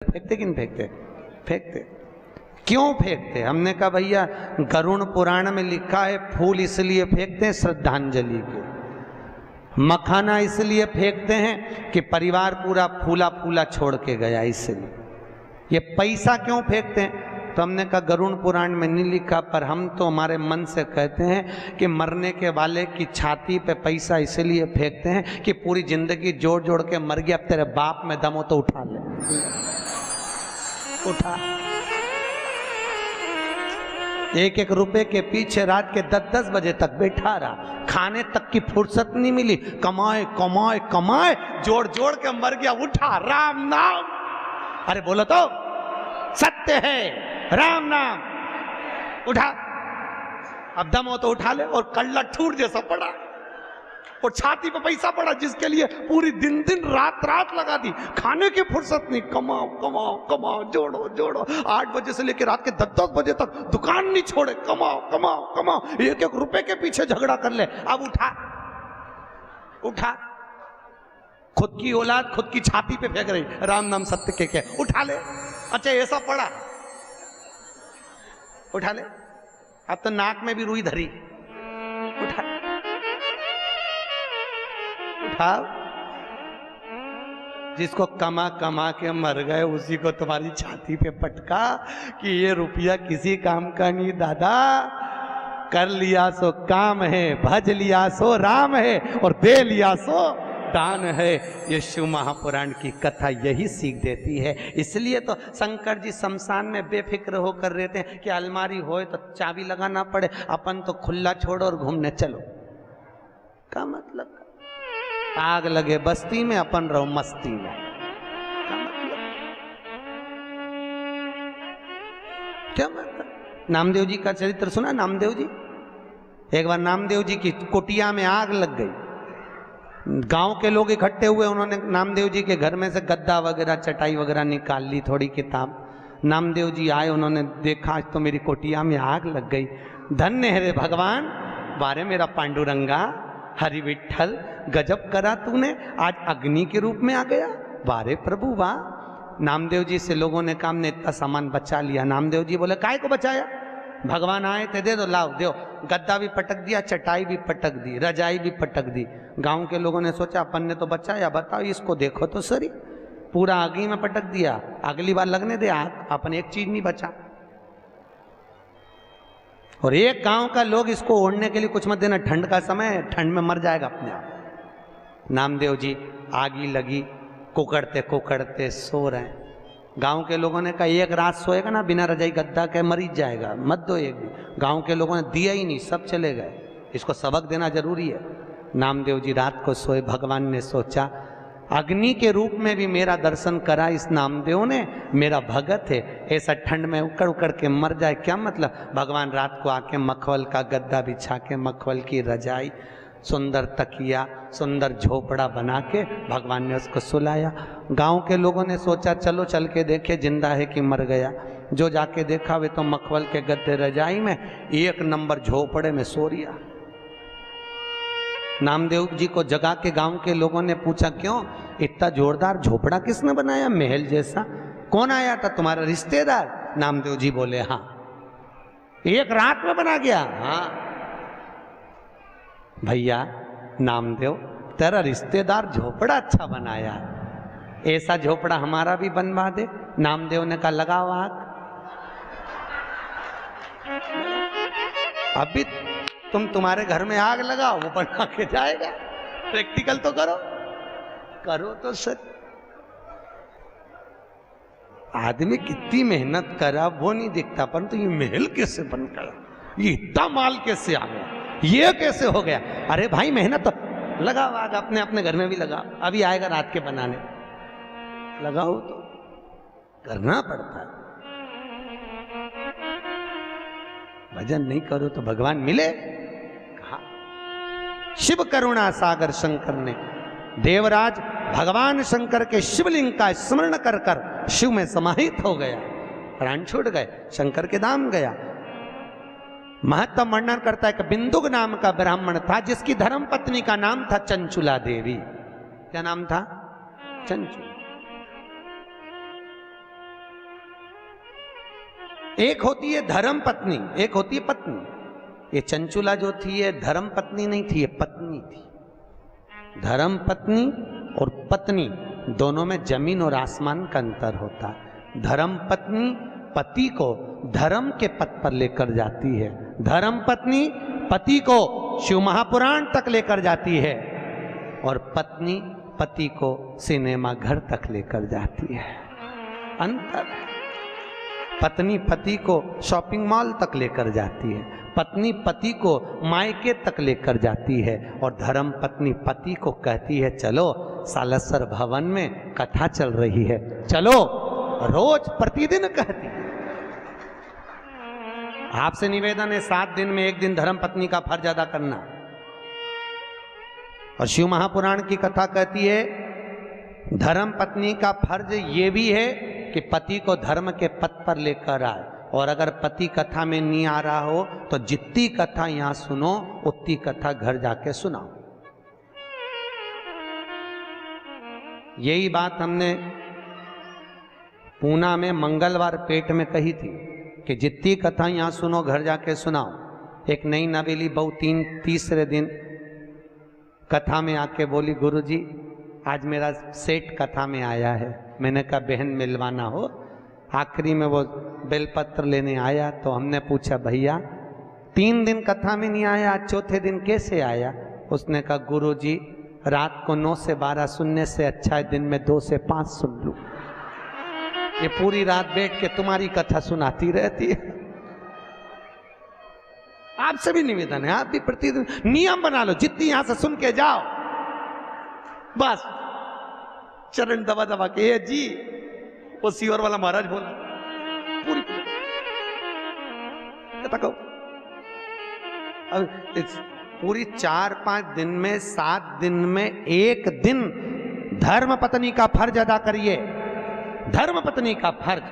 फेंकते कि नहीं फेंकते? फेंकते। क्यों फेंकते? हमने कहा भैया गरुड़ पुराण में लिखा है फूल इसलिए फेंकते हैं श्रद्धांजलि के, मखाना इसलिए फेंकते हैं कि परिवार पूरा फूला फूला छोड़ के गया इसलिए। ये पैसा क्यों फेंकते हैं? तो हमने कहा गरुड़ पुराण में नहीं लिखा, पर हम तो हमारे मन से कहते हैं कि मरने के वाले की छाती पे पैसा इसलिए फेंकते हैं कि पूरी जिंदगी जोड़ जोड़ के मर गया, अब तेरे बाप में दम हो तो उठा ले, उठा। एक एक रुपए के पीछे रात के 10-10 बजे तक बैठा रहा, खाने तक की फुर्सत नहीं मिली, कमाए कमाए कमाए जोड़ जोड़ के मर गया, उठा राम नाम। अरे बोलो तो सत्य है राम नाम, उठा। अब दम हो तो उठा ले। और कल्ला ठूर जैसा पड़ा और छाती पे पैसा पड़ा जिसके लिए पूरी दिन दिन रात रात लगा दी, खाने की फुर्सत नहीं, कमाओ कमाओ कमाओ, जोड़ो जोड़ो, 8 बजे से लेकर रात के 10-10 बजे तक दुकान नहीं छोड़े, कमाओ कमाओ कमाओ, एक एक रुपए के पीछे झगड़ा कर ले। अब उठा, उठा। खुद की औलाद खुद की छाती पे फेंक रही, राम नाम सत्य के क्या, उठा ले। अच्छा ऐसा पड़ा, उठा ले। अब तो नाक में भी रुई धरी, उठा, उठाओ। जिसको कमा कमा के मर गए उसी को तुम्हारी छाती पे पटका कि ये रुपया किसी काम का नहीं दादा, कर लिया सो काम है, भज लिया सो राम है, और दे लिया सो दान है। ये शिव महापुराण की कथा यही सीख देती है। इसलिए तो शंकर जी शमशान में बेफिक्र होकर रहते हैं कि अलमारी होए तो चाबी लगाना पड़े, अपन तो खुला छोड़ो और घूमने चलो। का मतलब आग लगे बस्ती में, अपन रहो मस्ती में। का मतलब क्या मतलब? नामदेव जी का चरित्र सुना? नामदेव जी, एक बार नामदेव जी की कुटिया में आग लग गई, गांव के लोग इकट्ठे हुए, उन्होंने नामदेव जी के घर में से गद्दा वगैरह चटाई वगैरह निकाल ली, थोड़ी किताब। नामदेव जी आए, उन्होंने देखा आज तो मेरी कोटिया में आग लग गई, धन्य है रे भगवान, बारे मेरा पांडुरंगा, हरि विठल, गजब करा तूने, आज अग्नि के रूप में आ गया, बारे प्रभु वाह। नामदेव जी से लोगों ने कहा हमने इतना सामान बचा लिया। नामदेव जी बोले काय को बचाया? भगवान आए थे, दे दो, लाओ दो। गद्दा भी पटक दिया, चटाई भी पटक दी, रजाई भी पटक दी। गांव के लोगों ने सोचा अपन ने तो बचाया, बताओ इसको देखो तो सही, पूरा आग में पटक दिया, अगली बार लगने दे आग, अपन एक चीज नहीं बचा। और एक गांव का लोग इसको ओढ़ने के लिए कुछ मत देना, ठंड का समय, ठंड में मर जाएगा अपने आप। नामदेव जी आगी लगी, कुकड़ते कुकड़ते सो रहे हैं। गांव के लोगों ने कहा एक रात सोएगा ना बिना रजाई गद्दा के मर ही जाएगा, मत दो एक भी। गांव के लोगों ने दिया ही नहीं, सब चले गए, इसको सबक देना जरूरी है। नामदेव जी रात को सोए, भगवान ने सोचा अग्नि के रूप में भी मेरा दर्शन करा इस नामदेव ने, मेरा भगत है, ऐसा ठंड में उकड़ उकड़ के मर जाए क्या मतलब। भगवान रात को आके मखवल का गद्दा बिछा के, मखवल की रजाई, सुंदर तकिया, सुंदर झोपड़ा बना के भगवान ने उसको सुलाया। गांव के लोगों ने सोचा चलो चल के देखे जिंदा है कि मर गया। जो जाके देखा वे तो मखवल के गद्दे रजाई में, एक नंबर झोपड़े में सो रिया। नामदेव जी को जगा के गांव के लोगों ने पूछा क्यों इतना जोरदार झोपड़ा किसने बनाया, महल जैसा? कौन आया था, तुम्हारा रिश्तेदार? नामदेव जी बोले हाँ। एक रात में बना गया? हाँ भैया नामदेव, तेरा रिश्तेदार झोपड़ा अच्छा बनाया, ऐसा झोपड़ा हमारा भी बनवा दे। नामदेव ने कहा लगाओ आग। अभी तुम्हारे घर में आग लगाओ, वो बना के जाएगा। प्रैक्टिकल तो करो, करो तो सर। आदमी कितनी मेहनत करा वो नहीं दिखता, परंतु ये महल कैसे बन गया, ये इतना माल कैसे आ गया, ये कैसे हो गया? अरे भाई मेहनत तो लगाओ आग, अपने अपने घर में भी लगाओ, अभी आएगा रात के बनाने, लगाओ तो करना पड़ता है। भजन नहीं करो तो भगवान मिले कहा? शिव करुणा सागर शंकर ने, देवराज भगवान शंकर के शिवलिंग का स्मरण कर कर शिव में समाहित हो गया, प्राण छूट गए, शंकर के धाम गया। महत्व वर्णन करता है कि बिंदुक नाम का ब्राह्मण था जिसकी धर्म पत्नी का नाम था चंचुला देवी। क्या नाम था? चंचुला। एक होती है धर्म पत्नी, एक होती है पत्नी। ये चंचुला जो थी ये धर्म पत्नी नहीं थी, ये पत्नी थी। धर्म पत्नी और पत्नी दोनों में जमीन और आसमान का अंतर होता है। धर्म पत्नी पति को धर्म के पथ पर लेकर जाती है, धर्म पत्नी पति को शिव महापुराण तक लेकर जाती है, और पत्नी पति को सिनेमा घर तक लेकर जाती है। अंतर है। पत्नी पति को शॉपिंग मॉल तक लेकर जाती है, पत्नी पति को मायके तक लेकर जाती है, और धर्म पत्नी पति को कहती है चलो सालसर भवन में कथा चल रही है, चलो। रोज प्रतिदिन कहती है। आपसे निवेदन है 7 दिन में 1 दिन धर्म पत्नी का फर्ज अदा करना। और शिव महापुराण की कथा कहती है धर्म पत्नी का फर्ज ये भी है कि पति को धर्म के पथ पर लेकर आए, और अगर पति कथा में नहीं आ रहा हो तो जितनी कथा यहां सुनो उतनी कथा घर जाके सुनाओ। यही बात हमने पूना में मंगलवार पेट में कही थी कि जितनी कथा यहां सुनो घर जाके सुनाओ। एक नई नवेली बहू तीसरे दिन कथा में आके बोली गुरुजी आज मेरा सेठ कथा में आया है। मैंने कहा बहन मिलवाना हो। आखिरी में वो बेलपत्र लेने आया तो हमने पूछा भैया 3 दिन कथा में नहीं आया, आज चौथे दिन कैसे आया? उसने कहा गुरुजी रात को 9 से 12 सुनने से अच्छा है दिन में 2 से 5 सुन लूं। ये पूरी रात बैठ के तुम्हारी कथा सुनाती रहती है। आपसे भी निवेदन है, आप भी प्रतिदिन नियम बना लो, जितनी यहां से सुन के जाओ बस चरण दबा दबा के जी वो सीवर वाला महाराज बोला पूरी कहो। अब पूरी 4-5 दिन में 7 दिन में 1 दिन धर्म पत्नी का फर्ज अदा करिए, धर्म पत्नी का फर्ज।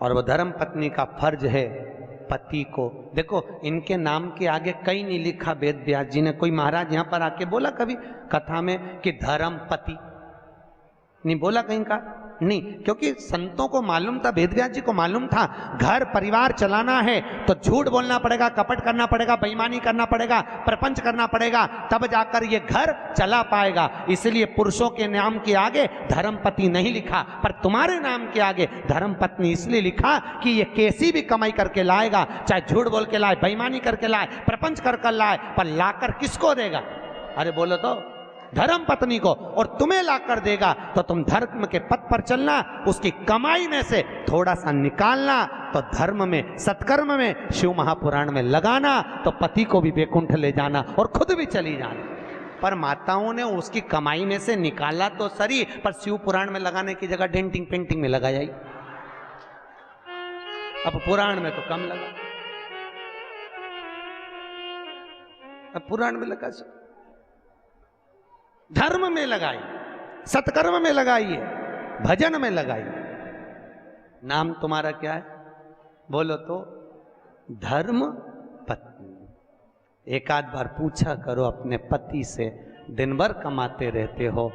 और वो धर्म पत्नी का फर्ज है पति को। देखो इनके नाम के आगे कहीं नहीं लिखा वेद व्यास जी ने। कोई महाराज यहां पर आके बोला कभी कथा में कि धर्म पति? नहीं बोला कहीं का, नहीं। क्योंकि संतों को मालूम था, वेद व्यास जी को मालूम था घर परिवार चलाना है तो झूठ बोलना पड़ेगा, कपट करना पड़ेगा, बेईमानी करना पड़ेगा, प्रपंच करना पड़ेगा, तब जाकर ये घर चला पाएगा। इसलिए पुरुषों के नाम के आगे धर्मपति नहीं लिखा, पर तुम्हारे नाम के आगे धर्म पत्नी इसलिए लिखा कि ये कैसी भी कमाई करके लाएगा, चाहे झूठ बोल के लाए, बेईमानी करके लाए, प्रपंच कर लाए, पर लाकर किसको देगा? अरे बोलो तो धर्म पत्नी को। और तुम्हें लाकर देगा तो तुम धर्म के पथ पर चलना, उसकी कमाई में से थोड़ा सा निकालना, तो धर्म में सत्कर्म में शिव महापुराण में लगाना, तो पति को भी बैकुंठ ले जाना और खुद भी चली जाना। पर माताओं ने उसकी कमाई में से निकाला तो सही, पर शिव पुराण में लगाने की जगह डेंटिंग पेंटिंग में लगाया ही। अब पुराण में तो कम लगा, अब पुराण में लगा। धर्म में लगाई, सत्कर्म में लगाइए, भजन में लगाइए। नाम तुम्हारा क्या है बोलो तो? धर्म पत्नी। एक आध बार पूछा करो अपने पति से, दिन भर कमाते रहते हो,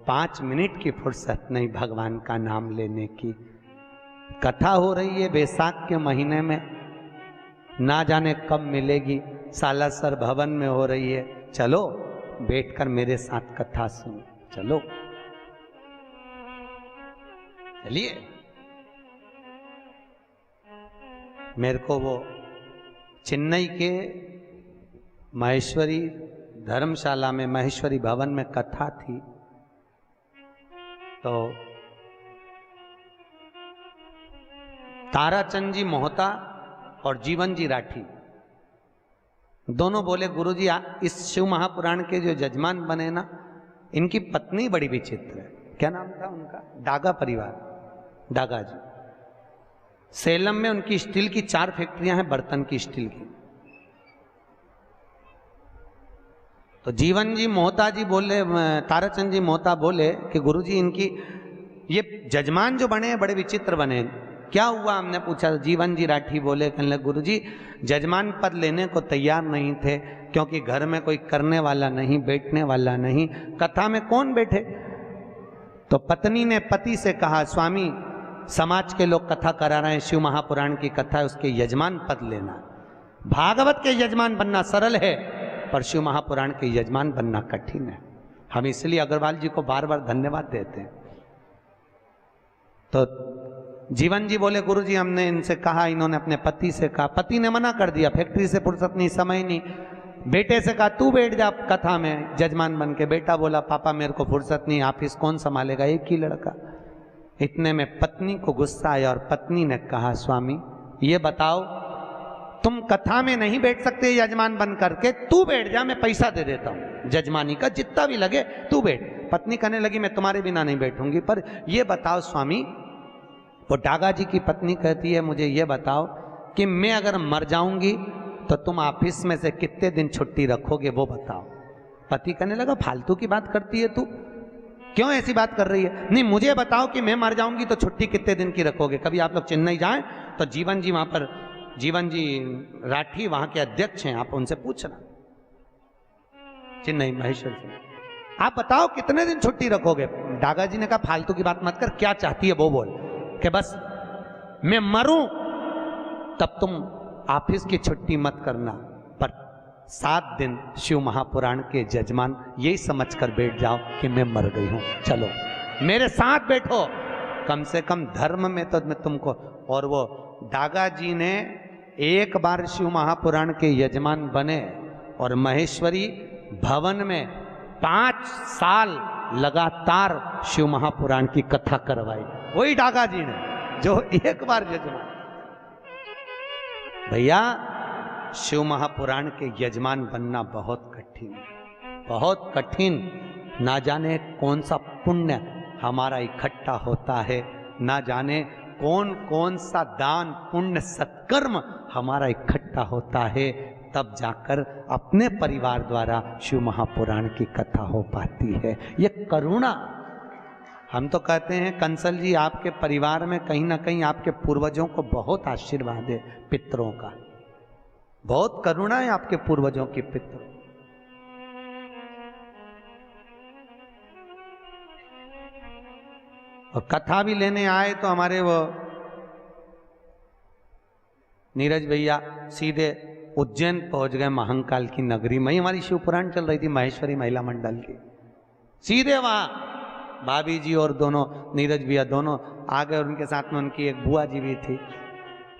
5 मिनट की फुर्सत नहीं भगवान का नाम लेने की। कथा हो रही है बैसाख के महीने में, ना जाने कब मिलेगी, सालासर भवन में हो रही है, चलो बैठकर मेरे साथ कथा सुनो, चलो चलिए। मेरे को वो चेन्नई के महेश्वरी धर्मशाला में, महेश्वरी भवन में कथा थी, तो ताराचंद जी मोहता और जीवन जी राठी दोनों बोले गुरुजी इस शिव महापुराण के जो जजमान बने ना, इनकी पत्नी बड़ी विचित्र है। क्या नाम था उनका? डागा परिवार, डागा जी। सेलम में उनकी स्टील की 4 फैक्ट्रियां हैं, बर्तन की स्टील की। तो जीवन जी मोहता जी बोले, ताराचंद जी मोहता बोले कि गुरुजी इनकी ये जजमान जो बने हैं बड़े विचित्र बने। क्या हुआ हमने पूछा, जीवन जी राठी बोले, कहने लगे गुरुजी जजमान पद लेने को तैयार नहीं थे, क्योंकि घर में कोई करने वाला नहीं, बैठने वाला नहीं, कथा में कौन बैठे? तो पत्नी ने पति से कहा स्वामी समाज के लोग कथा करा रहे हैं, शिव महापुराण की कथा है, उसके यजमान पद लेना। भागवत के यजमान बनना सरल है, पर शिव महापुराण के यजमान बनना कठिन है। हम इसलिए अग्रवाल जी को बार बार धन्यवाद देते हैं। तो जीवन जी बोले, गुरु जी हमने इनसे कहा, इन्होंने अपने पति से कहा, पति ने मना कर दिया, फैक्ट्री से फुर्सत नहीं, समय नहीं। बेटे से कहा तू बैठ जा कथा में जजमान बन के। बेटा बोला पापा मेरे को फुर्सत नहीं, ऑफिस कौन संभालेगा, एक ही लड़का। इतने में पत्नी को गुस्सा आया और पत्नी ने कहा, स्वामी ये बताओ तुम कथा में नहीं बैठ सकते यजमान बन करके, तू बैठ जा, मैं पैसा दे देता हूं जजमानी का, जितना भी लगे तू बैठ। पत्नी कहने लगी मैं तुम्हारे बिना नहीं बैठूंगी, पर ये बताओ स्वामी, वो डागा जी की पत्नी कहती है मुझे ये बताओ कि मैं अगर मर जाऊंगी तो तुम ऑफिस में से कितने दिन छुट्टी रखोगे, वो बताओ। पति कहने लगा फालतू की बात करती है तू, क्यों ऐसी बात कर रही है? नहीं मुझे बताओ कि मैं मर जाऊंगी तो छुट्टी कितने दिन की रखोगे। कभी आप लोग चेन्नई जाएं तो जीवन जी वहां पर, जीवन जी राठी वहां के अध्यक्ष हैं, आप उनसे पूछना, चेन्नई महेश्वर से, आप बताओ कितने दिन छुट्टी रखोगे। डागा जी ने कहा फालतू की बात मत कर, क्या चाहती है वो बोल, कि बस मैं मरूं तब तुम ऑफिस की छुट्टी मत करना, पर 7 दिन शिव महापुराण के जजमान यही समझकर बैठ जाओ कि मैं मर गई हूं, चलो मेरे साथ बैठो, कम से कम धर्म में तो मैं तुमको। और वो डागा जी ने एक बार शिव महापुराण के यजमान बने और महेश्वरी भवन में 5 साल लगातार शिव महापुराण की कथा करवाई, वही डागा जी ने जो एक बार यजमान। भैया शिव महापुराण के यजमान बनना बहुत कठिन है, बहुत कठिन। ना जाने कौन सा पुण्य हमारा इकट्ठा होता है, ना जाने कौन कौन सा दान पुण्य सत्कर्म हमारा इकट्ठा होता है, तब जाकर अपने परिवार द्वारा शिव महापुराण की कथा हो पाती है। ये करुणा, हम तो कहते हैं कंसल जी आपके परिवार में कहीं ना कहीं आपके पूर्वजों को बहुत आशीर्वाद है, पितरों का बहुत करुणा है आपके पूर्वजों की पितरों। और कथा भी लेने आए तो हमारे वो नीरज भैया सीधे उज्जैन पहुंच गए, महाकाल की नगरी में। हमारी शिव पुराण चल रही थी महेश्वरी महिला मंडल की, सीधे वहां भाभी जी और दोनों नीरज भैया दोनों आ गए, और उनके साथ में उनकी एक बुआ जी भी थी,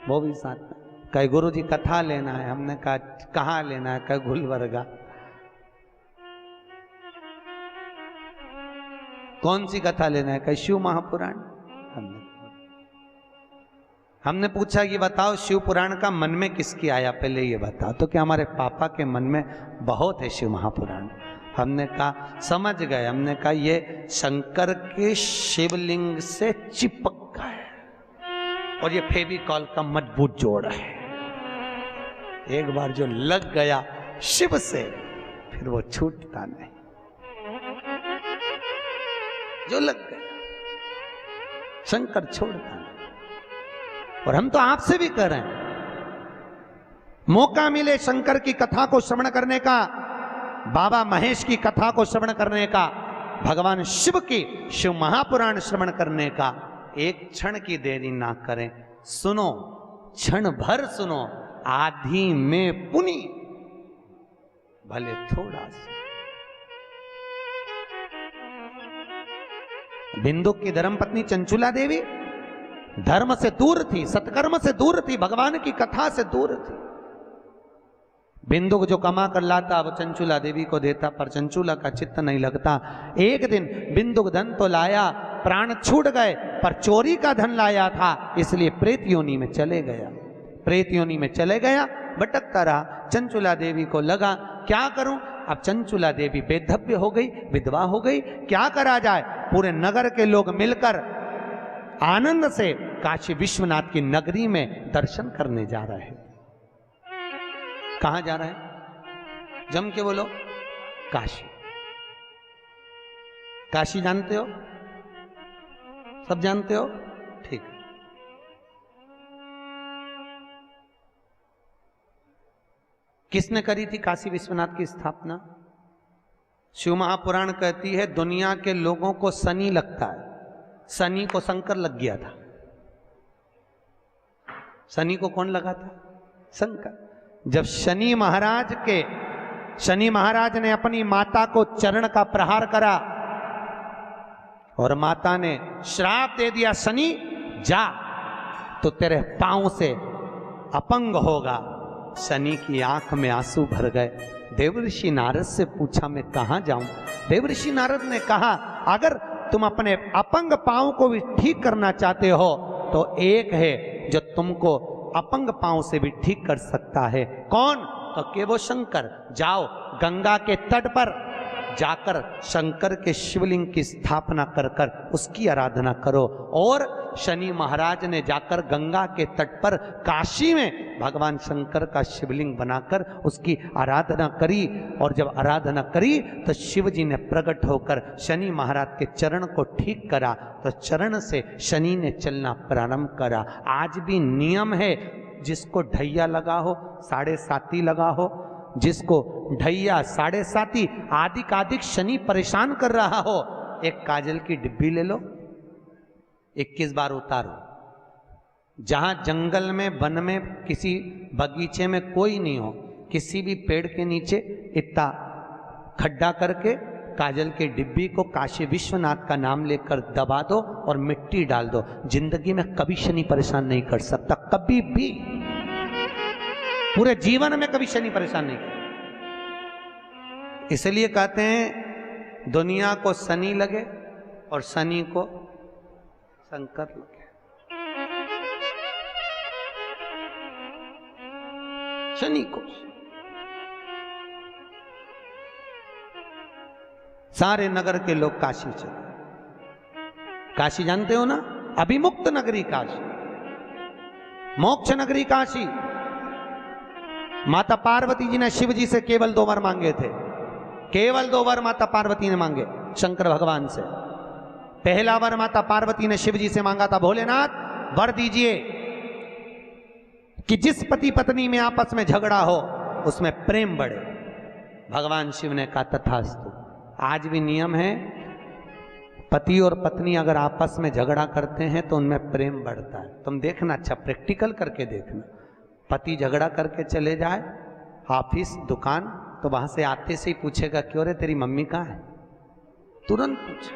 वो भी साथ में। कहे गुरु जी कथा लेना है, हमने कहा कहाँ लेना है, कहे गुलबर्गा। कौन सी कथा लेना है, कहे शिव महापुराण। हमने पूछा कि बताओ शिव पुराण का मन में किसकी आया, पहले ये बताओ। तो क्या हमारे पापा के मन में बहुत है शिव महापुराण। हमने कहा समझ गए, हमने कहा ये शंकर के शिवलिंग से चिपक गए और ये फेविकॉल का मजबूत जोड़ है, एक बार जो लग गया शिव से फिर वो छूटता नहीं, जो लग गया शंकर छोड़ता नहीं। और हम तो आपसे भी कर रहे हैं, मौका मिले शंकर की कथा को श्रवण करने का, बाबा महेश की कथा को श्रवण करने का, भगवान शिव की शिव महापुराण श्रवण करने का, एक क्षण की देरी ना करें, सुनो, क्षण भर सुनो, आधी में पुनि भले थोड़ा सा। बिंदुक की धर्मपत्नी चंचुला देवी धर्म से दूर थी, सत्कर्म से दूर थी, भगवान की कथा से दूर थी। बिंदुक जो कमा कर लाता वो चंचुला देवी को देता, पर चंचुला का चित्त नहीं लगता। एक दिन बिंदुक धन तो लाया, प्राण छूट गए, पर चोरी का धन लाया था, इसलिए प्रेत योनि में चले गया। प्रेत योनि में चले गया, भटकता रहा। चंचुला देवी को लगा क्या करूं, अब चंचुला देवी बेधव्य हो गई, विधवा हो गई, क्या करा जाए। पूरे नगर के लोग मिलकर आनंद से काशी विश्वनाथ की नगरी में दर्शन करने जा रहे हैं। कहां जा रहे हैं, जम के बोलो, काशी। काशी जानते हो, सब जानते हो, ठीक। किसने करी थी काशी विश्वनाथ की स्थापना? शिव महापुराण कहती है दुनिया के लोगों को शनि लगता है, शनि को शंकर लग गया था, शनि को कौन लगा था? शंकर। जब शनि महाराज ने अपनी माता को चरण का प्रहार करा और माता ने श्राप दे दिया, शनि जा तो तेरे पांव से अपंग होगा। शनि की आंख में आंसू भर गए। देवर्षि नारद से पूछा मैं कहां जाऊं? देवर्षि नारद ने कहा अगर तुम अपने अपंग पांव को भी ठीक करना चाहते हो तो एक है जो तुमको अपंग पांव से भी ठीक कर सकता है। कौन? तो केवो शंकर। जाओ गंगा के तट पर जाकर शंकर के शिवलिंग की स्थापना कर कर उसकी आराधना करो। और शनि महाराज ने जाकर गंगा के तट पर काशी में भगवान शंकर का शिवलिंग बनाकर उसकी आराधना करी। और जब आराधना करी तो शिव जी ने प्रकट होकर शनि महाराज के चरण को ठीक करा, तो चरण से शनि ने चलना प्रारंभ करा। आज भी नियम है, जिसको ढैया लगा हो, 7.5 लगा हो, जिसको ढैया 7.5 आदिक शनि परेशान कर रहा हो, एक काजल की डिब्बी ले लो, 21 बार उतारो। जहां जंगल में, वन में, किसी बगीचे में कोई नहीं हो, किसी भी पेड़ के नीचे इतना खड्डा करके काजल की डिब्बी को काशी विश्वनाथ का नाम लेकर दबा दो और मिट्टी डाल दो। जिंदगी में कभी शनि परेशान नहीं कर सकता, कभी भी, पूरे जीवन में कभी शनि परेशान नहीं किया। इसलिए कहते हैं दुनिया को शनि लगे और शनि को शंकर लगे। शनि को सारे नगर के लोग काशी चले। काशी जानते हो ना, अभिमुक्त नगरी काशी, मोक्ष नगरी काशी। माता पार्वती जी ने शिव जी से केवल 2 वर मांगे थे, केवल 2 वर माता पार्वती ने मांगे शंकर भगवान से। पहला वर माता पार्वती ने शिव जी से मांगा था, भोलेनाथ वर दीजिए कि जिस पति पत्नी में आपस में झगड़ा हो उसमें प्रेम बढ़े। भगवान शिव ने कहा तथास्तु। आज भी नियम है, पति और पत्नी अगर आपस में झगड़ा करते हैं तो उनमें प्रेम बढ़ता है। तुम देखना, अच्छा प्रैक्टिकल करके देखना। पति झगड़ा करके चले जाए ऑफिस, दुकान, तो वहां से आते से ही पूछेगा क्यों रे तेरी मम्मी कहाँ है? तुरंत पूछे।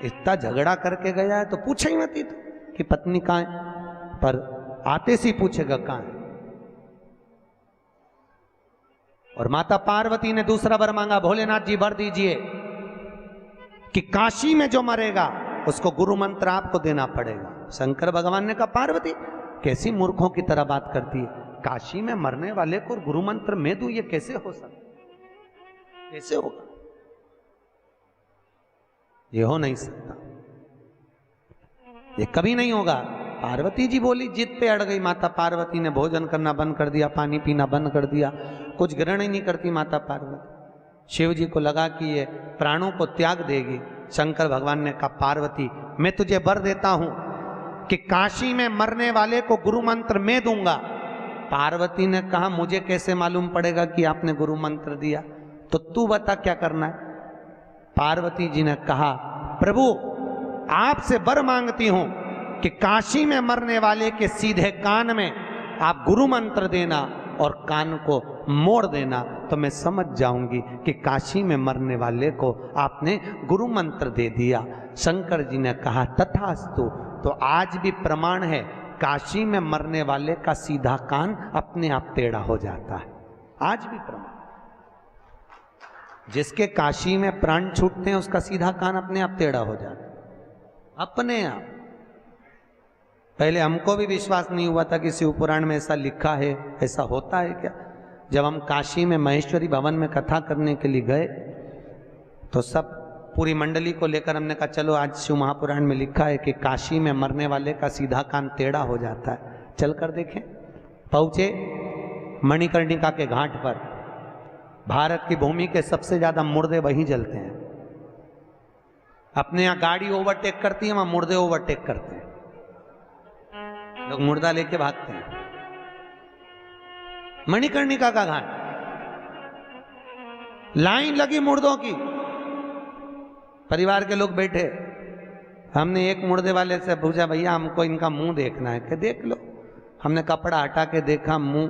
इतना झगड़ा करके गया है तो पूछे ही मत ही तो कि पत्नी कहाँ है, पर आते से ही पूछेगा कहाँ है। और माता पार्वती ने दूसरा वर मांगा, भोलेनाथ जी वर दीजिए कि काशी में जो मरेगा उसको गुरु मंत्र आपको देना पड़ेगा। शंकर भगवान ने कहा पार्वती कैसी मूर्खों की तरह बात करती है, काशी में मरने वाले को गुरु मंत्र मैं दूं, ये कैसे हो सकता, कैसे होगा? ये हो नहीं सकता, ये कभी नहीं होगा। पार्वती जी बोली, जिद पे अड़ गई माता पार्वती ने। भोजन करना बंद कर दिया, पानी पीना बंद कर दिया, कुछ ग्रहण ही नहीं करती माता पार्वती। शिव जी को लगा कि ये प्राणों को त्याग देगी। शंकर भगवान ने कहा पार्वती मैं तुझे वर देता हूं कि काशी में मरने वाले को गुरु मंत्र मैं दूंगा। पार्वती ने कहा मुझे कैसे मालूम पड़ेगा कि आपने गुरु मंत्र दिया, तो तू बता क्या करना है। पार्वती जी ने कहा प्रभु आपसे वर मांगती हूं कि काशी में मरने वाले के सीधे कान में आप गुरु मंत्र देना और कान को मोड़ देना, तो मैं समझ जाऊंगी कि काशी में मरने वाले को आपने गुरु मंत्र दे दिया। शंकर जी ने कहा तथास्तु। तो आज भी प्रमाण है, काशी में मरने वाले का सीधा कान अपने आप टेढ़ा हो जाता है। आज भी प्रमाण, जिसके काशी में प्राण छूटते हैं उसका सीधा कान अपने आप टेढ़ा हो जाता है, अपने आप। पहले हमको भी विश्वास नहीं हुआ था कि शिव पुराण में ऐसा लिखा है, ऐसा होता है क्या। जब हम काशी में महेश्वरी भवन में कथा करने के लिए गए तो सब पूरी मंडली को लेकर हमने कहा चलो आज शिव महापुराण में लिखा है कि काशी में मरने वाले का सीधा कान टेढ़ा हो जाता है, चल कर देखें। पहुंचे मणिकर्णिका के घाट पर। भारत की भूमि के सबसे ज्यादा मुर्दे वहीं जलते हैं। अपने यहाँ गाड़ी ओवरटेक करती है, वहां मुर्दे ओवरटेक करते हैं, लोग मुर्दा लेके भागते हैं। मणिकर्णिका का घाट, लाइन लगी मुर्दों की, परिवार के लोग बैठे। हमने एक मुर्दे वाले से पूछा भैया हमको इनका मुंह देखना है। कि देख लो। हमने कपड़ा हटा के देखा मुंह,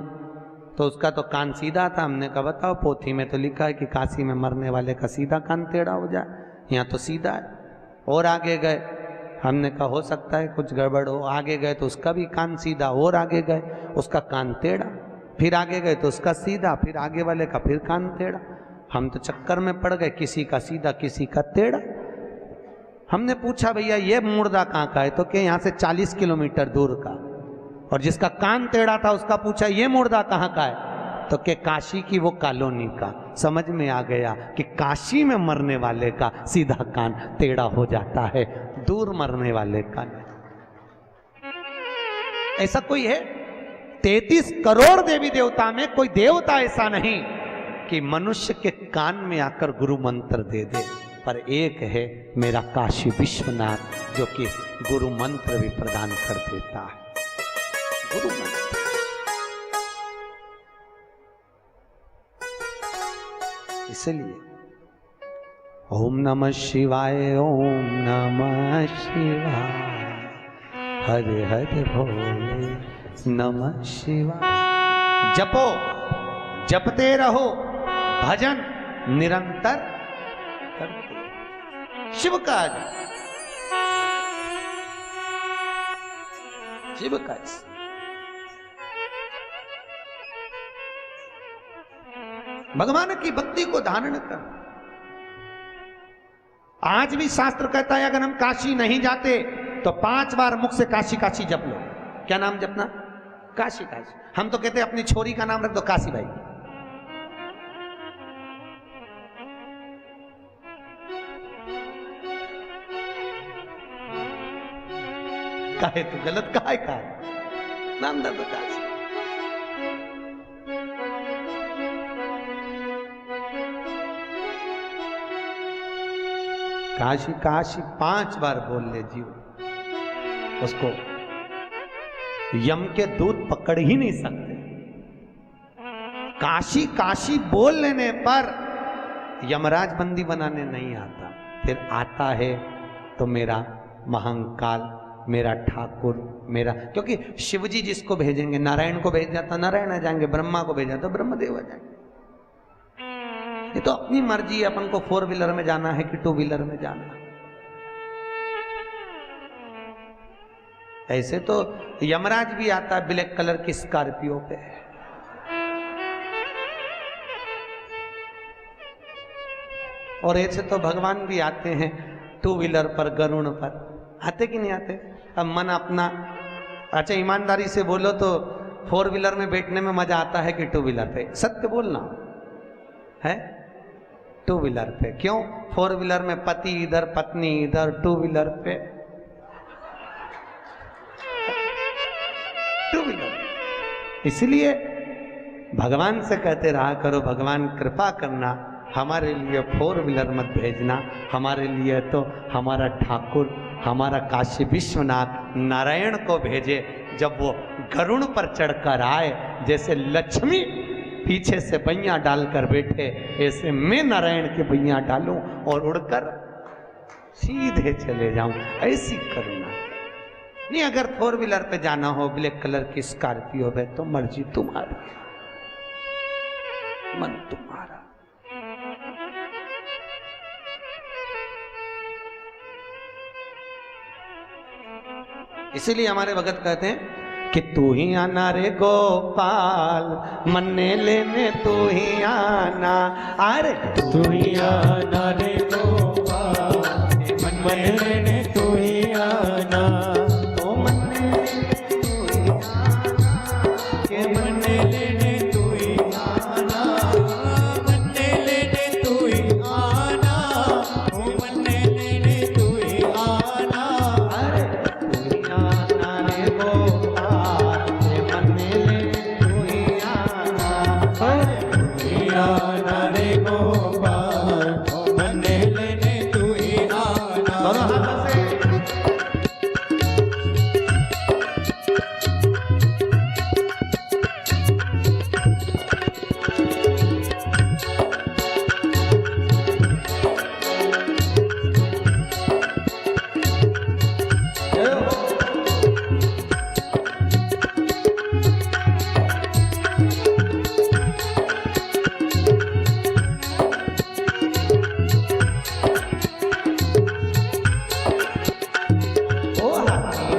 तो उसका तो कान सीधा था। हमने कहा बताओ, पोथी में तो लिखा है कि काशी में मरने वाले का सीधा कान टेढ़ा हो जाए, यहाँ तो सीधा है। और आगे गए, हमने कहा हो सकता है कुछ गड़बड़ हो। आगे गए तो उसका भी कान सीधा, और आगे गए उसका कान टेढ़ा, फिर आगे गए तो उसका सीधा, फिर आगे वाले का फिर कान टेढ़ा। हम तो चक्कर में पड़ गए, किसी का सीधा किसी का टेढ़ा। हमने पूछा भैया ये मुर्दा कहाँ का है, तो क्या यहाँ से 40 किलोमीटर दूर का। और जिसका कान टेढ़ा था उसका पूछा ये मुर्दा कहाँ का है, तो के काशी की वो कॉलोनी का। समझ में आ गया कि काशी में मरने वाले का सीधा कान टेढ़ा हो जाता है, दूर मरने वाले का नहीं। ऐसा कोई है? 33 करोड़ देवी देवता में कोई देवता ऐसा नहीं कि मनुष्य के कान में आकर गुरु मंत्र दे दे, पर एक है मेरा काशी विश्वनाथ जो कि गुरु मंत्र भी प्रदान कर देता है। गुरु मंत्र। इसलिए ओम नमः शिवाय, ओम नमः शिवाय, हरे हरे भोले नमः शिवाय। जपो, जपते रहो, भजन निरंतर करते। शिव का शिव का भगवान की भक्ति को धारण कर। आज भी शास्त्र कहता है अगर हम काशी नहीं जाते तो 5 बार मुख से काशी काशी जप लो। क्या नाम जपना? काशी काशी। हम तो कहते हैं अपनी छोरी का नाम रख दो काशी भाई। काहे तू गलत काहे का नाम दर्द काशी। काशी काशी 5 बार बोल ले जीव, उसको यम के दूत पकड़ ही नहीं सकते। काशी काशी बोल लेने पर यमराज बंदी बनाने नहीं आता, फिर आता है तो मेरा महंकाल, मेरा ठाकुर, मेरा, क्योंकि शिवजी जिसको भेजेंगे, नारायण को भेज जाता नारायण आ जाएंगे, ब्रह्मा को भेजा तो ब्रह्मदेव आ जाएंगे। ये तो अपनी मर्जी है, अपन को 4 व्हीलर में जाना है कि 2 व्हीलर में जाना है। ऐसे तो यमराज भी आता है ब्लैक कलर की स्कॉर्पियो पे, और ऐसे तो भगवान भी आते हैं 2 व्हीलर पर, गरुड़ पर। आते कि नहीं आते? अब मन अपना, अच्छा ईमानदारी से बोलो तो 4 व्हीलर में बैठने में मजा आता है कि 2 व्हीलर पे? सत्य बोलना है। 2 व्हीलर पे क्यों? 4 व्हीलर में पति इधर पत्नी इधर, 2 व्हीलर पे 2 व्हीलर। इसलिए भगवान से कहते रहा करो भगवान कृपा करना, हमारे लिए 4 व्हीलर मत भेजना, हमारे लिए तो हमारा ठाकुर, हमारा काशी विश्वनाथ नारायण को भेजे। जब वो गरुड़ पर चढ़कर आए, जैसे लक्ष्मी पीछे से बैया डालकर बैठे, ऐसे मैं नारायण के बैया डालूं और उड़कर सीधे चले जाऊं, ऐसी करुणा। नहीं, अगर 4 व्हीलर पे जाना हो, ब्लैक कलर की स्कॉर्पियो पे, तो मर्जी तुम्हारी, मन तुम्हारा। इसीलिए हमारे भगत कहते हैं कि तू ही आना रे गोपाल, मन्ने लेने तू ही आना। अरे तू ही आना रे गोपाल, मन्ने लेने तू ही आना। ओ मन्ने लेने तू ही आना, के मन्ने लेने तू ही आना, मन्ने लेने तू ही आना, ओ मन्ने लेने तू ही आना। अरे तू ही आना रे गोपाल, मन्ने लेने तू ही आना। तू ही आना रे गोपाल, मन्ने लेने तू ही आना। दोनों हाथों से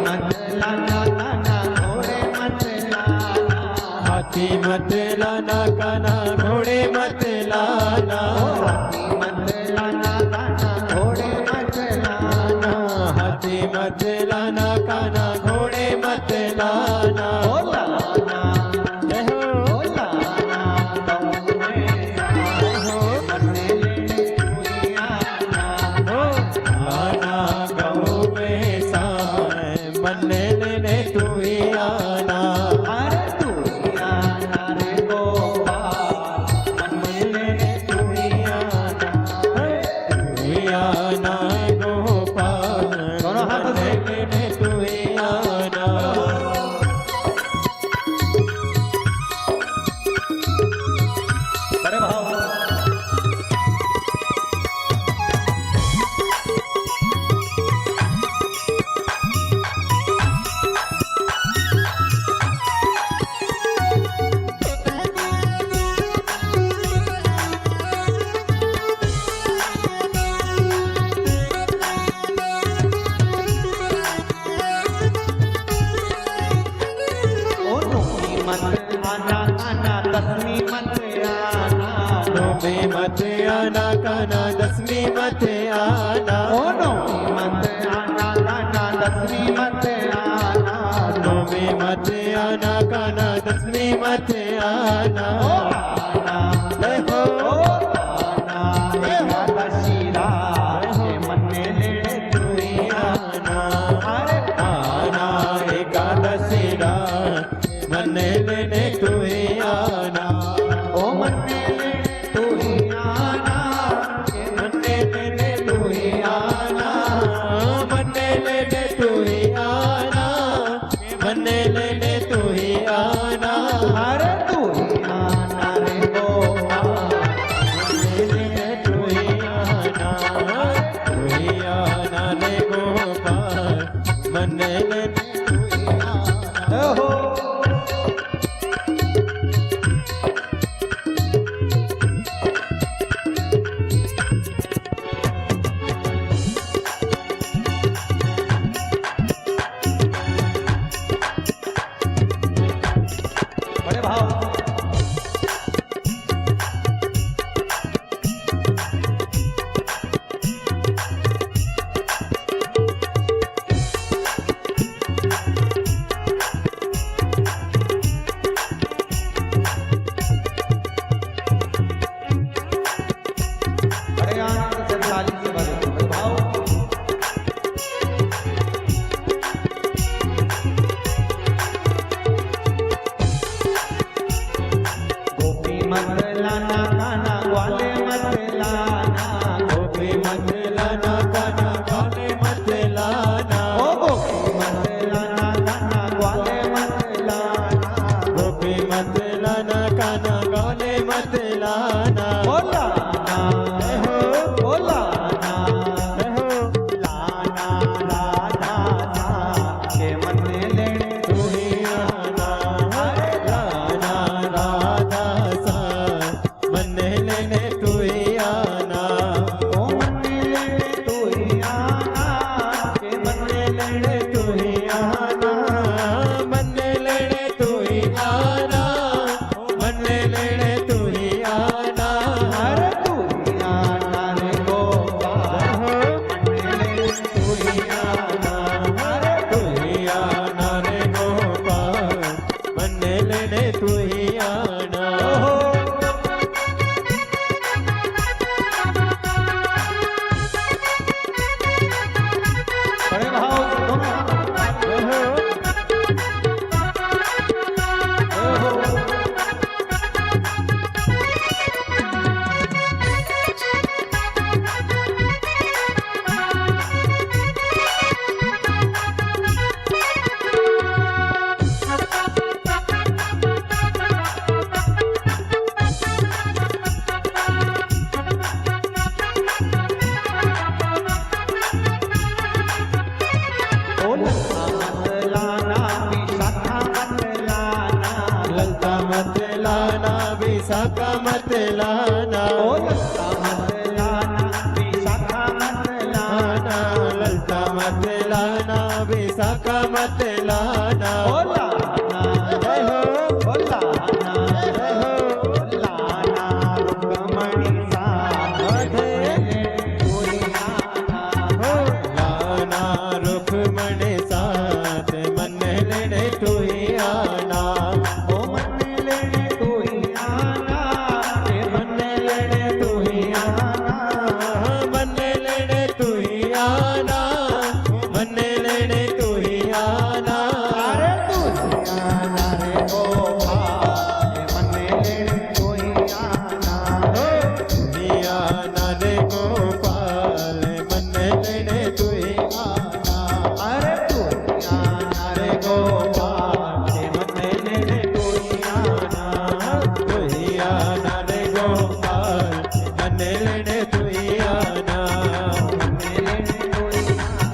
मत लाना काना घोड़े मत लाना, हाथी मत लाना काना घोड़े मत लाना, हाथी मत लाना काना घोड़े मत लाना, हाथी मत लाना काना घोड़े मत लाना। ओ लाना जय हो, ओ लाना गऊ में हो, मरने लेने कोई आना, हो, आना गऊ में साए मन्ने लेने तू ही आना। अरे तू ही आना रे गोपाल, मरने लेने तू ही आना, तू ही आना गोपाल, दोनों हाथों से। मन्ने लेने तू ही आना। बड़े भाव ओ नोमी मत आना काना दसवीं मत आना, नौवीं मत आना काना दसवीं मत आना, ओ नोमी मत आना काना दसवीं मत आना, नौवीं मत आना काना दसवीं मत आना। ओ आना जय हो, आना एकादशी रात मन्ने लेने तू ही आना, अरे आना एकादशी रात मन्ने लेने तू ही आना। ओ मन्ने लेने तू ही आना, के मन्ने लेने तू ही आना, मन्ने लेने तू ही आना, मन्ने लेने तू ही आना। अरे तू ही आना रे गोपाल, मन्ने लेने तू ही आना, तू ही आना रे गोपाल, मन्ने लेने तू ही आना। हो बड़े भाव बड़े आनंद से ताली से बजे बड़े भाव गोपी मत लाना काना ग्वाले मत लाना, गोपी मत लाना काना गाने मत लाना, ओ गोपी मत लाना काना ग्वाले मत लाना, गोपी मत लाना काना गाने मत लाना। ओ लाना जय हो, ओ लाना जय हो, लाना राधा सा के मन्ने लेने तू ही आना, लाना राधा सा मन्ने लेने तू ही आना। ओ मन्ने लेने तू ही आना, के मन्ने लेने तू ही आना, मन्ने लेने तू ही आना, मन्ने लेने तू ही आना। अरे तू ही आना रे गोपाल, मन्ने लेने तू ही आना, अरे तू ही आना रे गोपाल, मन्ने लेने तू ही आना। बड़े भाव से दोनों विशाखा मत लाना, ओ ललता मत लाना, विशाखा मत लाना, ललता मत लाना, साका मत लाना, लाना रे हो, लाना रे हो, लाना रुक्मणी साथ कोई आना हो, लाना रुक्मणी साथ मन लेने तू ही आना, ओ मन लेने तू ही आना, ए मन लेने तू ही आना, मन लेने तू ही आना, मन लेने तू ही आना, अरे तू ही आना रे गोपाल, ए मन लेने तू ही आना हो, आना रे गोपाल, मन लेने तू ही आना, अरे तू ही आना रे गोपाल, ए मन लेने तू ही आना, तू ही आना रे गोपाल, मन लेने तू ही आना, मन लेने तू ही आना,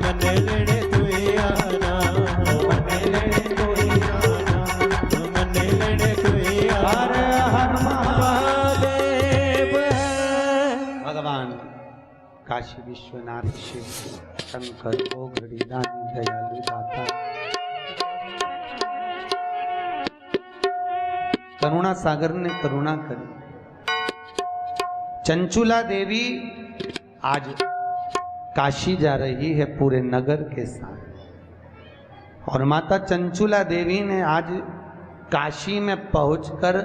मन लेने तू ही आना, मन लेने तू ही आना, मन लेने तू ही आना। हर हर महादेव भगवान काशी विश्वनाथ शिव शंकर को घड़ीदानी दयालु दाता करुणा सागर ने करुणा करी। चंचुला देवी आज काशी जा रही है पूरे नगर के साथ, और माता चंचुला देवी ने आज काशी में पहुंचकर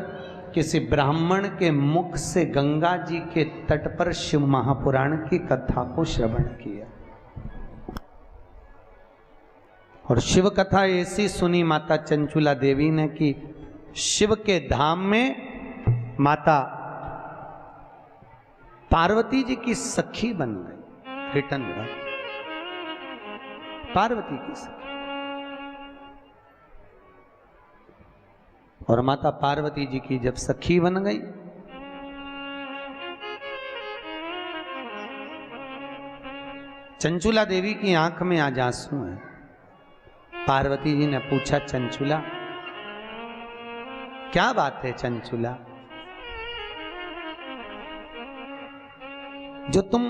किसी ब्राह्मण के मुख से गंगा जी के तट पर शिव महापुराण की कथा को श्रवण किया, और शिव कथा ऐसी सुनी माता चंचुला देवी ने कि शिव के धाम में माता पार्वती जी की सखी बन गई। रिटर्न पार्वती की सखी, और माता पार्वती जी की जब सखी बन गई चंचुला देवी की आंख में आज आंसू है। पार्वती जी ने पूछा, चंचुला क्या बात है? चंचुला जो तुम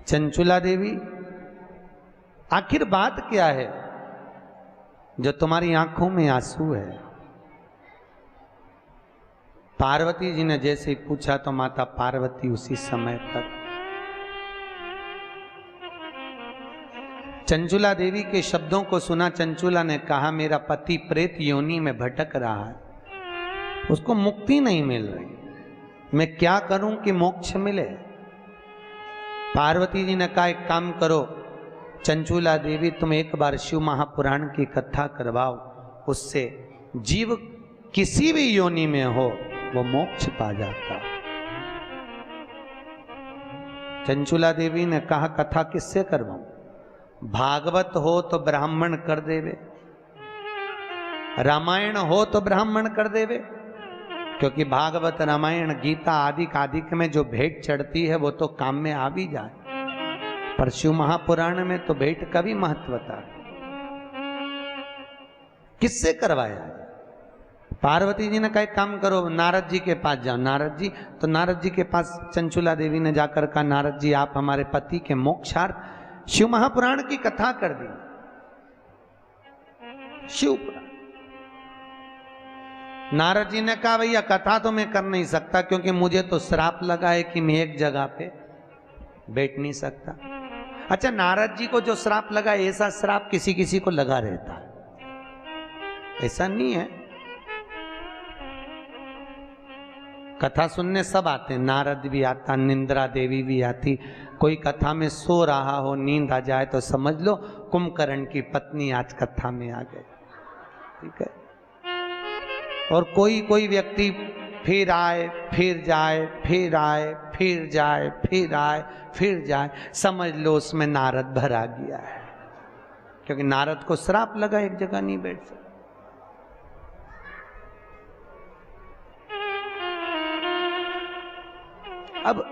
चंचुला देवी आखिर बात क्या है जो तुम्हारी आंखों में आंसू है? पार्वती जी ने जैसे ही पूछा तो माता पार्वती उसी समय पर चंचुला देवी के शब्दों को सुना। चंचुला ने कहा, मेरा पति प्रेत योनि में भटक रहा है, उसको मुक्ति नहीं मिल रही, मैं क्या करूं कि मोक्ष मिले? पार्वती जी ने कहा, एक काम करो चंचुला देवी, तुम एक बार शिव महापुराण की कथा करवाओ, उससे जीव किसी भी योनि में हो वो मोक्ष पा जाता। चंचुला देवी ने कहा, कथा किससे करवाऊं? भागवत हो तो ब्राह्मण कर देवे, रामायण हो तो ब्राह्मण कर देवे, क्योंकि भागवत रामायण गीता आदि कादिक में जो भेंट चढ़ती है वो तो काम में आ भी जाए, पर शिव महापुराण में तो भेंट का भी महत्वता है। किससे करवाया? पार्वती जी ने कहा, एक काम करो नारद जी के पास जाओ। नारद जी, तो नारद जी के पास चंचुला देवी ने जाकर कहा, नारद जी आप हमारे पति के मोक्षार्थ शिव महापुराण की कथा कर दी। शिव पुराण। नारद जी ने कहा, भैया कथा तो मैं कर नहीं सकता, क्योंकि मुझे तो श्राप लगा है कि मैं एक जगह पे बैठ नहीं सकता। अच्छा, नारद जी को जो श्राप लगा, ऐसा श्राप किसी किसी को लगा रहता है, ऐसा नहीं है। कथा सुनने सब आते हैं, नारद भी आता, निंद्रा देवी भी आती। कोई कथा में सो रहा हो, नींद आ जाए तो समझ लो कुंभकर्ण की पत्नी आज कथा में आ गई, ठीक है। और कोई कोई व्यक्ति फिर आए फिर जाए, फिर आए फिर जाए, फिर आए फिर जाए, समझ लो उसमें नारद भरा गया है, क्योंकि नारद को श्राप लगा, एक जगह नहीं बैठ सकता। अब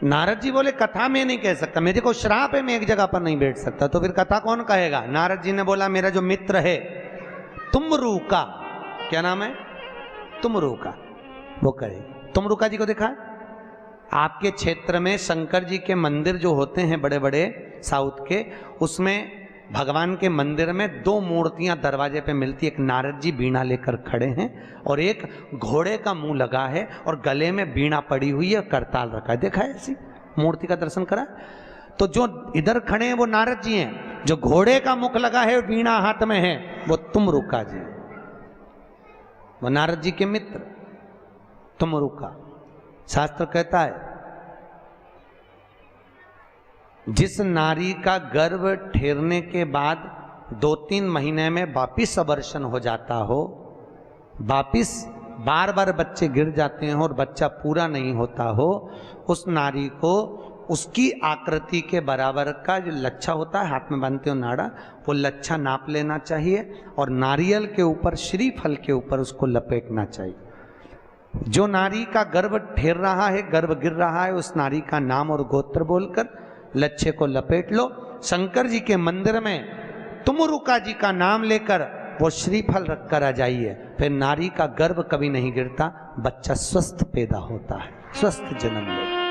नारद जी बोले, कथा में नहीं कह सकता, मेरे को श्राप है, मैं एक जगह पर नहीं बैठ सकता, तो फिर कथा कौन कहेगा? नारद जी ने बोला, मेरा जो मित्र है तुमरुका, क्या नाम है? तुमरुका, वो कहे। तुमरुका जी को देखा है? आपके क्षेत्र में शंकर जी के मंदिर जो होते हैं बड़े बड़े साउथ के, उसमें भगवान के मंदिर में 2 मूर्तियां दरवाजे पे मिलती, एक नारद जी बीणा लेकर खड़े हैं और एक घोड़े का मुंह लगा है और गले में बीणा पड़ी हुई है, करताल रखा है। देखा है ऐसी मूर्ति का दर्शन करा? तो जो इधर खड़े हैं वो नारद जी हैं, जो घोड़े का मुख लगा है बीणा हाथ में है वो तुमरुका जी, वो नारद जी के मित्र तुमरुका। शास्त्र कहता है जिस नारी का गर्भ ठेरने के बाद 2-3 महीने में वापिस अबर्शन हो जाता हो, वापिस बार बार बच्चे गिर जाते हैं और बच्चा पूरा नहीं होता हो, उस नारी को उसकी आकृति के बराबर का जो लच्छा होता है हाथ में बांधते हो नाड़ा, वो लच्छा नाप लेना चाहिए और नारियल के ऊपर, श्रीफल के ऊपर उसको लपेटना चाहिए। जो नारी का गर्भ ठेर रहा है, गर्भ गिर रहा है, उस नारी का नाम और गोत्र बोलकर लच्छे को लपेट लो। शंकर जी के मंदिर में तुमरुका जी का नाम लेकर वो श्रीफल रख कर आ जाइए, फिर नारी का गर्भ कभी नहीं गिरता, बच्चा स्वस्थ पैदा होता है, स्वस्थ जन्म ले।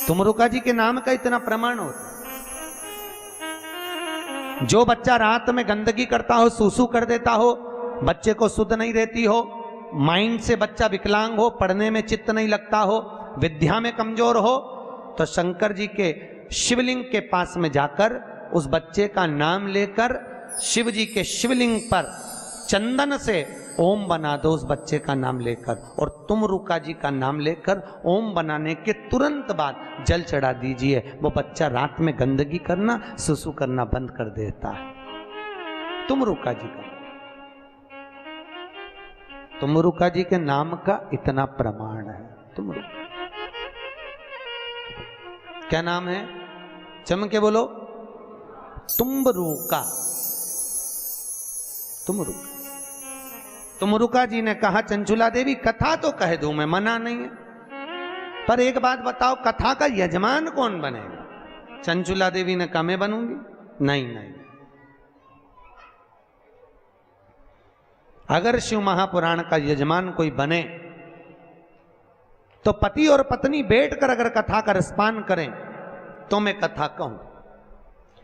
तुमरुका जी के नाम का इतना प्रमाण होता है। जो बच्चा रात में गंदगी करता हो, सूसू कर देता हो, बच्चे को सुध नहीं रहती हो, माइंड से बच्चा विकलांग हो, पढ़ने में चित्त नहीं लगता हो, विद्या में कमजोर हो, तो शंकर जी के शिवलिंग के पास में जाकर उस बच्चे का नाम लेकर शिव जी के शिवलिंग पर चंदन से ओम बना दो उस बच्चे का नाम लेकर, और तुमरुका जी का नाम लेकर ओम बनाने के तुरंत बाद जल चढ़ा दीजिए। वो बच्चा रात में गंदगी करना, सुसु करना बंद कर देता है। तुमरुका जी का, तुमरुका जी के नाम का इतना प्रमाण है। तुमरुका क्या नाम है? चम के बोलो। तुमरुका। तुमरुका। तुमरुका जी ने कहा चंचुला देवी कथा तो कह दूं मैं, मना नहीं है, पर एक बात बताओ कथा का यजमान कौन बनेगा? चंचुला देवी ने कहा मैं बनूंगी। नहीं नहीं, अगर शिव महापुराण का यजमान कोई बने तो पति और पत्नी बैठकर अगर कथा का रसपान करें तो मैं कथा कहूं।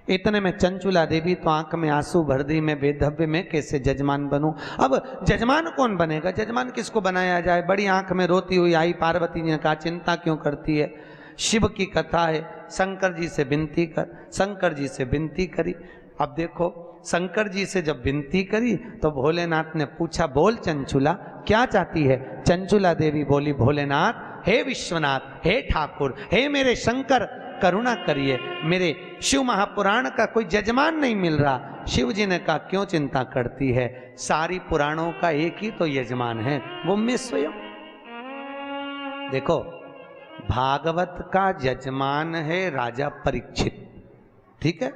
इतने में चंचुला देवी तो आंख में आंसू भर दी, मैं बेधव्य में कैसे जजमान बनूं। अब जजमान कौन बनेगा? जजमान किसको बनाया जाए? बड़ी आंख में रोती हुई आई पार्वती ने कहा चिंता क्यों करती है, शिव की कथा है, शंकर जी से विनती कर। शंकर जी से विनती करी। अब देखो शंकर जी से जब विनती करी तो भोलेनाथ ने पूछा बोल चंचुला क्या चाहती है? चंचुला देवी बोली भोलेनाथ हे विश्वनाथ, हे ठाकुर, हे मेरे शंकर करुणा करिए, मेरे शिव महापुराण का कोई जजमान नहीं मिल रहा। शिव जी ने कहा क्यों चिंता करती है, सारी पुराणों का एक ही तो यजमान है, वो मैं स्वयं। देखो भागवत का यजमान है राजा परीक्षित, ठीक है,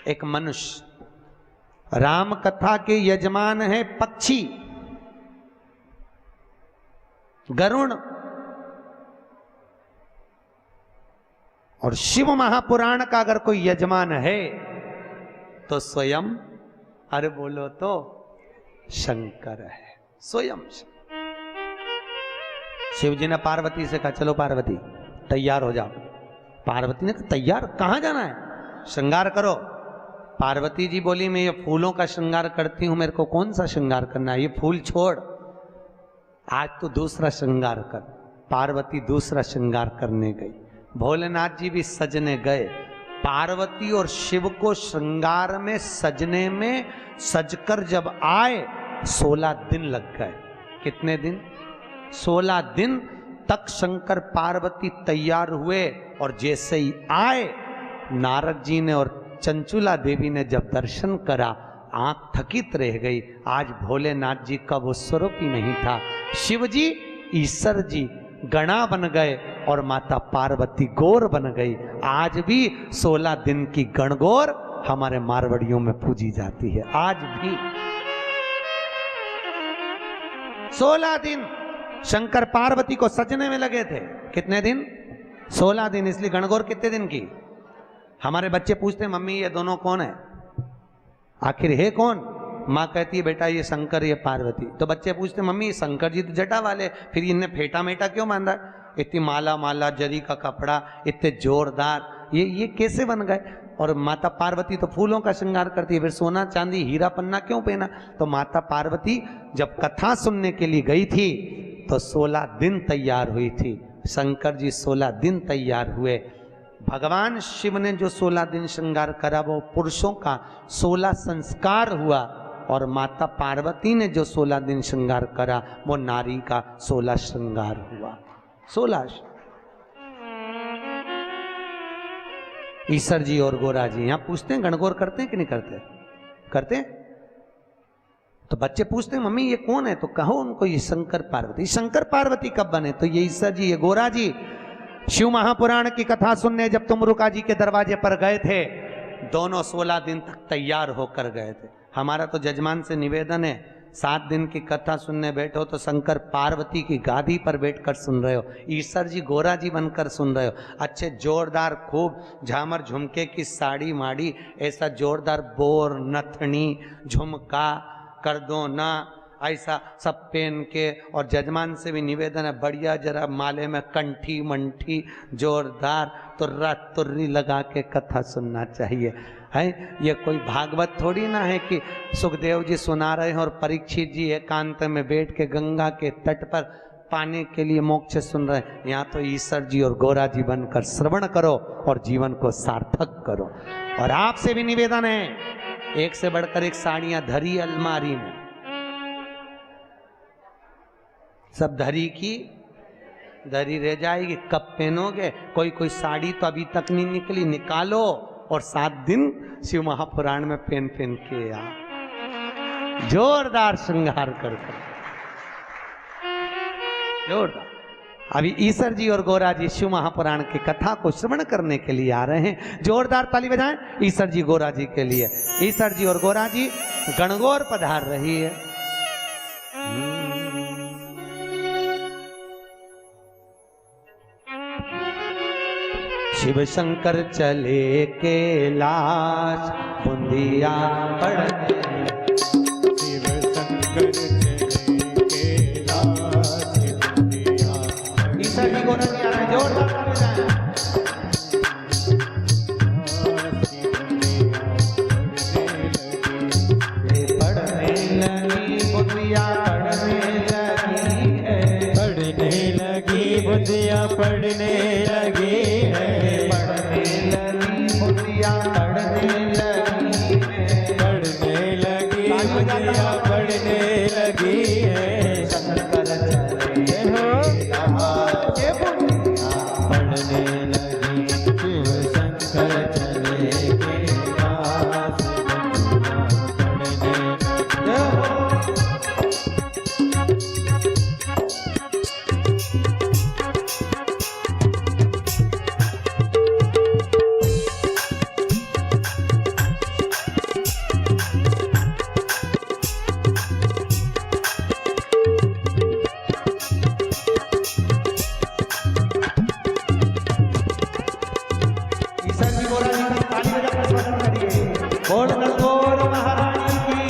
एक मनुष्य। राम कथा के यजमान है पक्षी गरुण, और शिव महापुराण का अगर कोई यजमान है तो स्वयं, अरे बोलो तो शंकर है, स्वयं। शिव जी ने पार्वती से कहा चलो पार्वती तैयार हो जाओ। पार्वती ने कहा तैयार? कहां जाना है? श्रृंगार करो। पार्वती जी बोली मैं ये फूलों का श्रृंगार करती हूं, मेरे को कौन सा श्रृंगार करना है, ये फूल छोड़, आज तो दूसरा श्रृंगार कर। पार्वती दूसरा श्रृंगार करने गई, भोलेनाथ जी भी सजने गए। पार्वती और शिव को श्रृंगार में सजने में सजकर जब आए 16 दिन लग गए। कितने दिन? 16 दिन तक शंकर पार्वती तैयार हुए, और जैसे ही आए नारद जी ने और चंचुला देवी ने जब दर्शन करा आंख थकित रह गई। आज भोलेनाथ जी का वो स्वरूप ही नहीं था। शिव जी ईश्वर जी गणा बन गए और माता पार्वती गौर बन गई। आज भी 16 दिन की गणगौर हमारे मारवाड़ियों में पूजी जाती है, आज भी 16 दिन शंकर पार्वती को सजने में लगे थे। कितने दिन? 16 दिन। इसलिए गणगौर कितने दिन की? हमारे बच्चे पूछते हैं मम्मी ये दोनों कौन है, आखिर है कौन? माँ कहती है बेटा ये शंकर ये पार्वती। तो बच्चे पूछते मम्मी शंकर जी तो जटा वाले, फिर इनने फेटा मेटा क्यों बांधा? इतनी माला माला जरी का कपड़ा इतने जोरदार, ये कैसे बन गए? और माता पार्वती तो फूलों का श्रृंगार करती है, फिर सोना चांदी हीरा पन्ना क्यों पहना? तो माता पार्वती जब कथा सुनने के लिए गई थी तो 16 दिन तैयार हुई थी। शंकर जी 16 दिन तैयार हुए। भगवान शिव ने जो 16 दिन श्रृंगार करा वो पुरुषों का 16 संस्कार हुआ, और माता पार्वती ने जो 16 दिन श्रृंगार करा वो नारी का 16 श्रृंगार हुआ। 16। ईश्वर जी और गोरा जी यहाँ पूछते हैं गणगौर करते हैं कि नहीं करते? करते हैं। तो बच्चे पूछते हैं मम्मी ये कौन है? तो कहो उनको ये शंकर पार्वती। शंकर पार्वती कब बने? तो ये ईश्वर जी ये गोरा जी। शिव महापुराण की कथा सुनने जब तुमरुका जी के दरवाजे पर गए थे, दोनों 16 दिन तक तैयार होकर गए थे। हमारा तो जजमान से निवेदन है 7 दिन की कथा सुनने बैठो तो शंकर पार्वती की गादी पर बैठकर सुन रहे हो, ईश्वर जी गोरा जी बनकर सुन रहे हो। अच्छे जोरदार खूब झामर झुमके की साड़ी माड़ी, ऐसा जोरदार बोर नथनी झुमका कर दो ना, ऐसा सब पहन के। और जजमान से भी निवेदन है बढ़िया जरा माले में कंठी मंठी जोरदार तुर्रा तुर्री लगा के कथा सुनना चाहिए है। ये कोई भागवत थोड़ी ना है कि सुखदेव जी सुना रहे हैं और परीक्षित जी एकांत में बैठ के गंगा के तट पर पाने के लिए मोक्ष सुन रहे हैं। यहाँ तो ईश्वर जी और गोरा जी बनकर श्रवण करो और जीवन को सार्थक करो। और आपसे भी निवेदन है, एक से बढ़कर एक साड़ियां धरी अलमारी में, सब धरी की धरी रह जाएगी, कब पहनोगे? कोई कोई साड़ी तो अभी तक नहीं निकली, निकालो और 7 दिन शिव महापुराण में पहन पहन के आ जोरदार श्रृंगार कर जोरदार। अभी ईश्वर जी और गोरा जी शिव महापुराण की कथा को श्रवण करने के लिए आ रहे हैं। जोरदार ताली बजाएं ईश्वर जी गोरा जी के लिए। ईश्वर जी और गोरा जी गणगौर पधार रही है। शिव शंकर चले कैलाश बुंदिया पड़ने, शिव शंकर चले कैलाश बुंदिया। ईश्वर जी गोरा जी आ रहे हैं, जोरदार ताली बजाएं। पढ़ने लगी बुंदिया पढ़ने लगी है, पढ़ने लगी बुद्धिया पढ़ने लगी है, पढ़ने लगी बुद्धिया पढ़ने लगी है, शंकर चले हो पढ़ने लगी, शिव शंकर चले कैलाश बुंदिया बोल गणगौर महारानी की।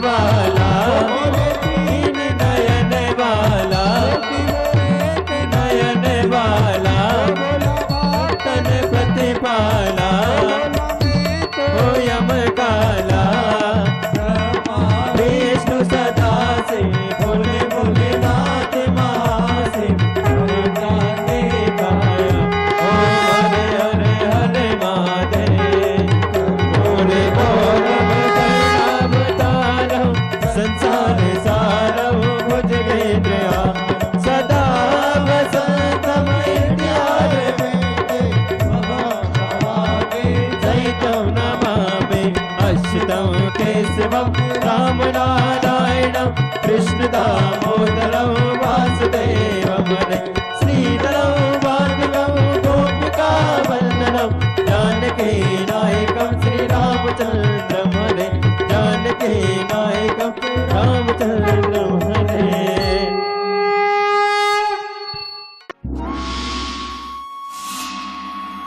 वाला, तीन नयन वाला, एक नयन वाला, तन प्रतिपाला, ओ यम काला, विष्णु सदा से भोले भोले नाथ महासिव, कांते काया, ओ हरे हरे हरे महादेव, भोले भोले अवतारम, संसार सारम भुज गेन्द्रया, सदा वसंतम इंद्रियाय सहितं नमामि, अच्युतं केशवं राम नारायणं कृष्ण दामोदरं वासुदेवं हरे, श्रीधरं वार्तिकं गोपिका वन्दनं, जानकी नायकं श्रीरामचन्द्रं हरे, जानकी नायकं रामचन्द्रं हरे।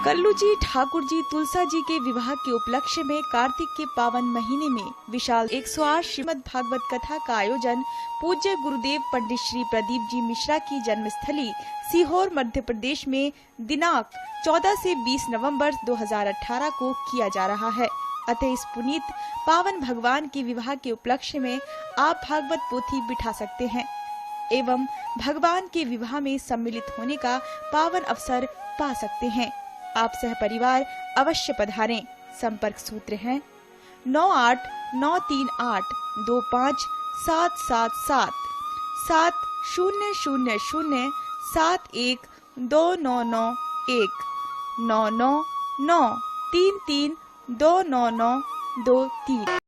कल्लू जी ठाकुर जी तुलसा जी के विवाह के उपलक्ष्य में कार्तिक के पावन महीने में विशाल 108 श्रीमद् भागवत कथा का आयोजन पूज्य गुरुदेव पंडित श्री प्रदीप जी मिश्रा की जन्मस्थली सीहोर मध्य प्रदेश में दिनांक 14 से 20 नवंबर 2018 को किया जा रहा है। अतः इस पुनीत पावन भगवान के विवाह के उपलक्ष्य में आप भागवत पोथी बिठा सकते हैं एवं भगवान के विवाह में सम्मिलित होने का पावन अवसर पा सकते हैं। आप सह परिवार अवश्य पधारें। संपर्क सूत्र हैं 9893825777 700071299299 99933299923।